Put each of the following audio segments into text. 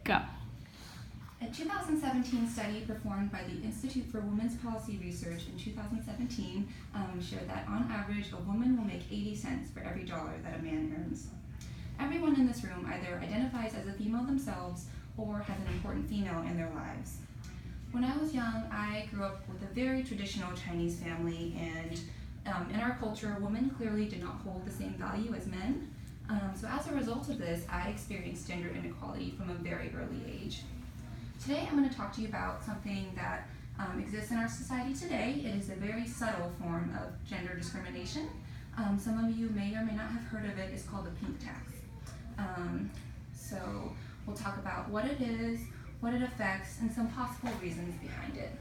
Go. A 2017 study performed by the Institute for Women's Policy Research in 2017 showed that on average a woman will make 80 cents for every dollar that a man earns. Everyone in this room either identifies as a female themselves or has an important female in their lives. When I was young, I grew up with a very traditional Chinese family, and in our culture, women clearly did not hold the same value as men. So as a result of this, I experienced gender inequality from a very early age. Today I'm going to talk to you about something that exists in our society today. It is a very subtle form of gender discrimination. Some of you may or may not have heard of it. It's called the pink tax. So we'll talk about what it is, what it affects, and some possible reasons behind it.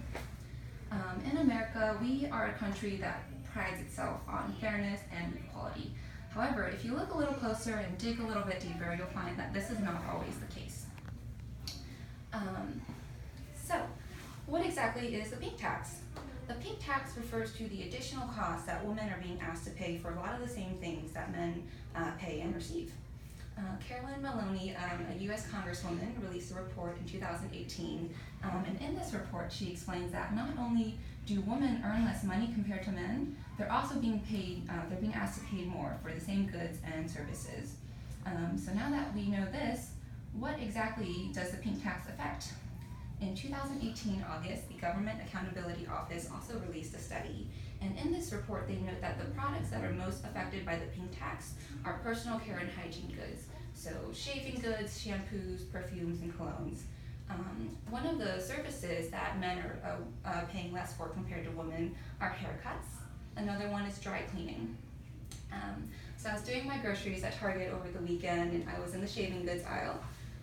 In America, we are a country that prides itself on fairness and equality. However, if you look a little closer and dig a little bit deeper, you'll find that this is not always the case. So, what exactly is the pink tax? The pink tax refers to the additional costs that women are being asked to pay for a lot of the same things that men pay and receive. Carolyn Maloney, a U.S. Congresswoman, released a report in 2018, and in this report she explains that not only do women earn less money compared to men, they're also being asked to pay more for the same goods and services. So now that we know this, what exactly does the pink tax affect? In 2018 August, the Government Accountability Office also released a study, and in this report they note that the products that are most affected by the pink tax are personal care and hygiene goods, so shaving goods, shampoos, perfumes, and colognes. One of the services that men are paying less for compared to women are haircuts. Another one is dry cleaning. So I was doing my groceries at Target over the weekend, and I was in the shaving goods aisle.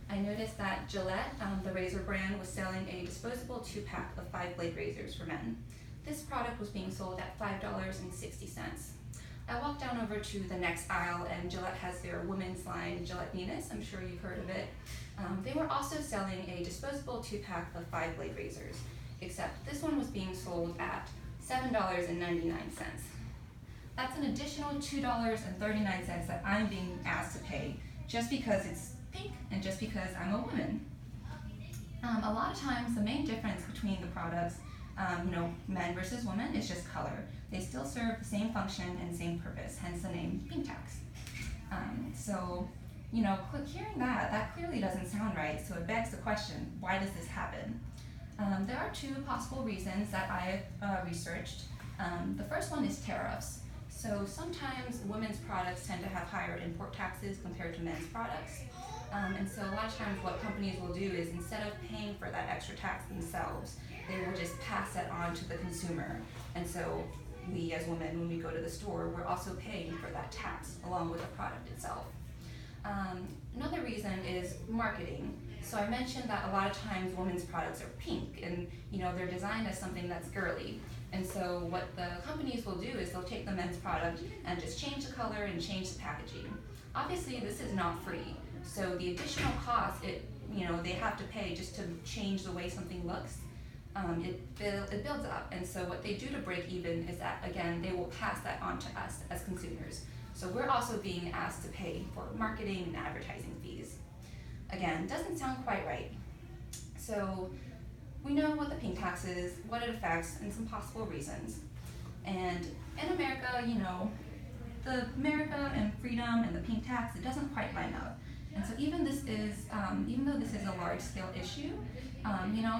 I noticed that Gillette, the razor brand, was selling a disposable 2-pack of 5-blade razors for men. This product was being sold at $5.60. I walked down over to the next aisle, and Gillette has their women's line, Gillette Venus. I'm sure you've heard of it. They were also selling a disposable 2-pack of 5-blade razors, except this one was being sold at $7.99. That's an additional $2.39 that I'm being asked to pay just because it's pink and just because I'm a woman. A lot of times the main difference between the products, men versus women, is just color. They still serve the same function and same purpose, hence the name pink tax. Hearing that clearly doesn't sound right, so it begs the question, why does this happen? There are 2 possible reasons that I've researched. The first one is tariffs. So sometimes women's products tend to have higher import taxes compared to men's products. And so a lot of times what companies will do is, instead of paying for that extra tax themselves, they will just pass that on to the consumer. And so we as women, when we go to the store, we're also paying for that tax along with the product itself. Another reason is marketing. So I mentioned that a lot of times women's products are pink, and they're designed as something that's girly. And so what the companies will do is they'll take the men's product and just change the color and change the packaging. Obviously this is not free. So the additional cost they have to pay just to change the way something looks, it builds up. And so what they do to break even is that, again, they will pass that on to us as consumers. So we're also being asked to pay for marketing and advertising fees. Again, doesn't sound quite right. So we know what the pink tax is, what it affects, and some possible reasons. And in America, the America and freedom and the pink tax, it doesn't quite line up. And so even though this is a large-scale issue,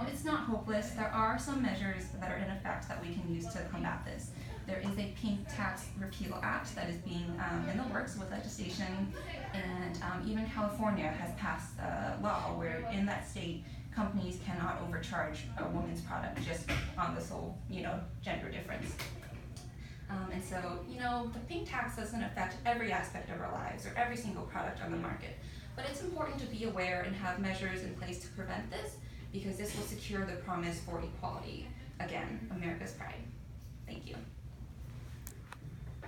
it's not hopeless. There are some measures that are in effect that we can use to combat this. There is a Pink Tax Repeal Act that is being in the works with legislation, and even California has passed a law where in that state companies cannot overcharge a woman's product just on the sole, gender difference. And so, the pink tax doesn't affect every aspect of our lives or every single product on the market, but it's important to be aware and have measures in place to prevent this, because this will secure the promise for equality. Again, America's pride. Thank you.